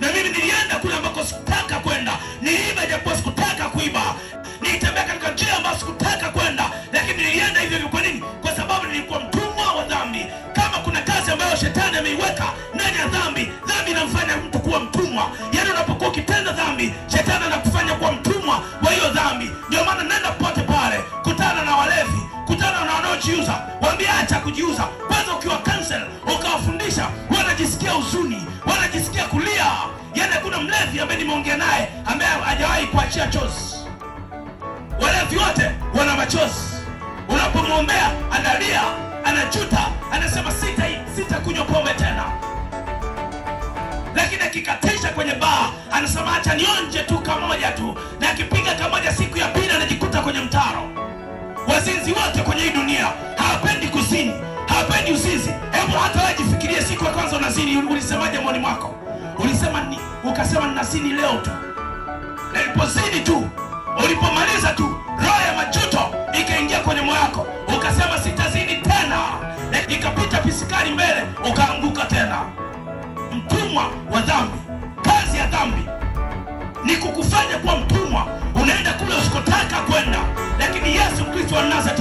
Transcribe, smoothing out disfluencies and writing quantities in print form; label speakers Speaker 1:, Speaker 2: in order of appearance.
Speaker 1: Na mimi nilienda kule ambako sikutaka kwenda. Niliiba japo sikutaka kuiba. Nilitembea katika njia ambayo sikutaka kwenda, lakini nilienda hivyo. Kwa nini? Kwa sababu nilikuwa mtumwa wa dhambi. Kama kuna kazi ambayo shetani ameiweka ndani ya dhambi, dhambi inamfanya mtu kuwa mtumwa. Yaani unapokuwa ukitenda dhambi, shetani anakufanya kuwa mtumwa wa hiyo dhambi. Ndio maana nenda pote pale, kutana na walevi, kutana na wanaojiuza, waambie acha kujiuza. Kwanza ukiwa cancel, ukawafundisha, wanajisikia huzuni, wanajisikia kulia. Yaani kuna mlevi ambaye nimeongea naye ambaye hajawahi kuachia chozi. Walevi wote wana machozi. Unapomwombea analia, anajuta, anasema sita kunywa pombe tena. Lakini akikatisha kwenye baa, anasema acha nionje tu kamoja tu, na akipiga kamoja siku ya pili anajikuta kwenye mtaro. Wazinzi wote kwenye hii dunia hawapendi kuzini, hawapendi uzinzi. Hebu hata wewe jifikirie, siku ya kwanza unazini ulisemaje moyoni mwako? Ukasema ninazini leo tu. Na ulipozini tu, ulipomaliza tu, roho ya majuto ikaingia kwenye moyo wako, ukasema sitazini tena. Na ikapita pisikari mbele, ukaanguka tena. Mtumwa wa dhambi. Kazi ya dhambi ni kukufanya kuwa mtumwa. Unaenda kule usikotaka kwenda, lakini Yesu Kristo wa Nazareti